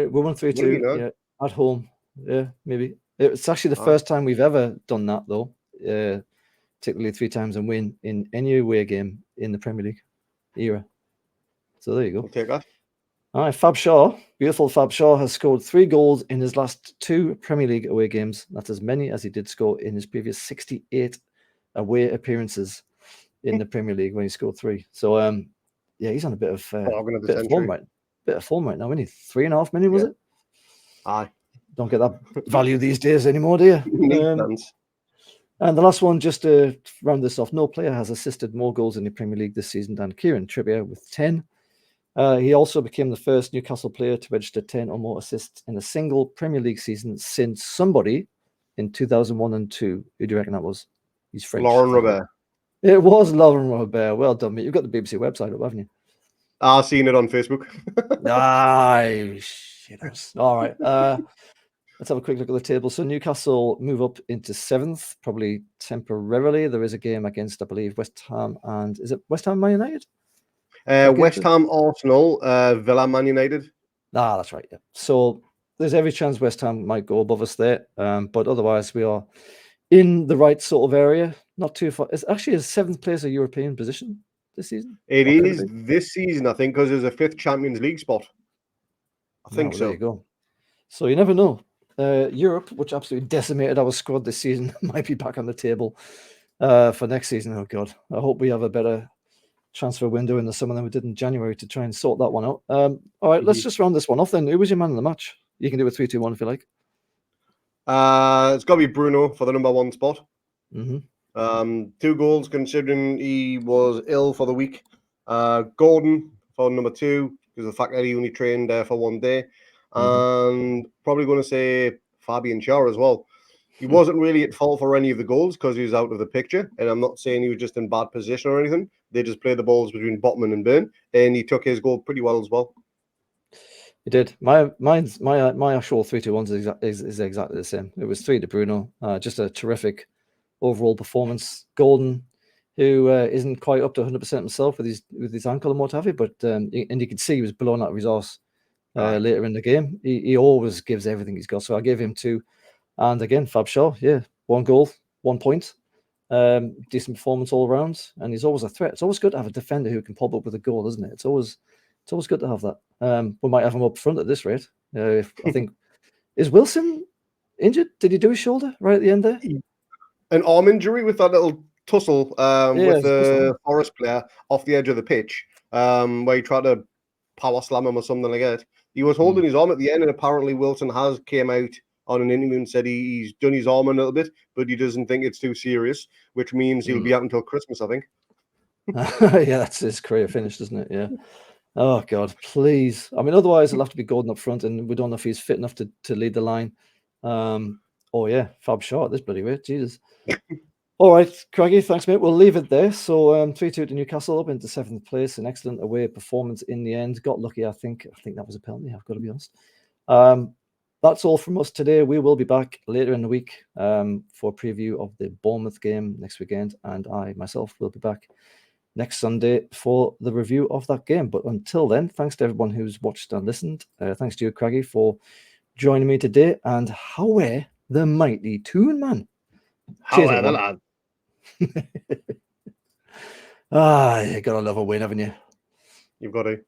won 3-2. Yeah, at home. Yeah, maybe. It's actually the first time we've ever done that, though. Particularly 3 times and win in any away game in the Premier League era. So there you go. I'll take that. All right, Fab Shaw, beautiful Fab Shaw, has scored 3 goals in his last 2 Premier League away games. That's as many as he did score in his previous 68 away appearances in the Premier League when he scored 3. So, yeah, he's on a bit of form right. Bit of form right now, isn't he? 3.5 million, was it? Aye. Don't get that value these days anymore, do you? And the last one, just to round this off, no player has assisted more goals in the Premier League this season than Kieran Trippier with 10. He also became the first Newcastle player to register 10 or more assists in a single Premier League season since somebody in 2001 and 2. Who do you reckon that was? He's French. Lauren Robert. It was Lauren Robert. Well done, mate. You've got the BBC website up, haven't you? I've seen it on Facebook. Shit. All right. Let's have a quick look at the table. So Newcastle move up into 7th, probably temporarily. There is a game against, I believe, West Ham and is it West Ham Man United? West Ham, Arsenal, Villa, Man United. That's right. Yeah. So there's every chance West Ham might go above us there, but otherwise we are in the right sort of area. Not too far. It's actually a 7th place, a European position this season. It is this season, I think, because there's a 5th Champions League spot. I think so. There you go. So you never know. Europe, which absolutely decimated our squad this season, might be back on the table for next season. Oh God, I hope we have a better transfer window in the summer than we did in January to try and sort that one out. All right, let's just round this one off then. Who was your man of the match? You can do a 3-2-1 if you like. It's got to be Bruno for the number 1 spot. 2 goals considering he was ill for the week. Gordon for number 2 because of the fact that he only trained for 1 day. And probably going to say Fabian Schär as well. He wasn't really at fault for any of the goals because he was out of the picture. And I'm not saying he was just in bad position or anything. They just played the balls between Botman and Byrne. And he took his goal pretty well as well. He did. My actual 3-2-1 is exactly the same. It was 3 to Bruno. Just a terrific overall performance. Golden, who isn't quite up to 100% himself with his ankle and what have you, but and you could see he was blown out of his arse later in the game. He always gives everything he's got. So I gave him 2. And again, Fab Schär, 1 goal, 1 point. Decent performance all around. And he's always a threat. It's always good to have a defender who can pop up with a goal, isn't it? It's always good to have that. We might have him up front at this rate. I think, is Wilson injured? Did he do his shoulder right at the end there? An arm injury with that little tussle with the Forest player off the edge of the pitch, where he tried to power slam him or something like that. He was holding his arm at the end, and apparently Wilson has came out on an interview and said he's done his arm a little bit, but he doesn't think it's too serious, which means he'll be out until Christmas, I think. Yeah, that's his career finished, isn't it? Yeah. Oh God, please. I mean, otherwise it'll have to be Gordon up front, and we don't know if he's fit enough to lead the line. Oh yeah, Fab Schär at this bloody rate, Jesus. All right, Craigie, thanks, mate. We'll leave it there. So 3-2 to Newcastle, up into 7th place. An excellent away performance in the end. Got lucky, I think. I think that was a penalty, I've got to be honest. That's all from us today. We will be back later in the week for a preview of the Bournemouth game next weekend, and I myself will be back next Sunday for the review of that game. But until then, thanks to everyone who's watched and listened. Thanks to you, Craigie, for joining me today. And how the mighty Toon, man. Cheers, the lad. You gotta love a win, haven't you? You've got to.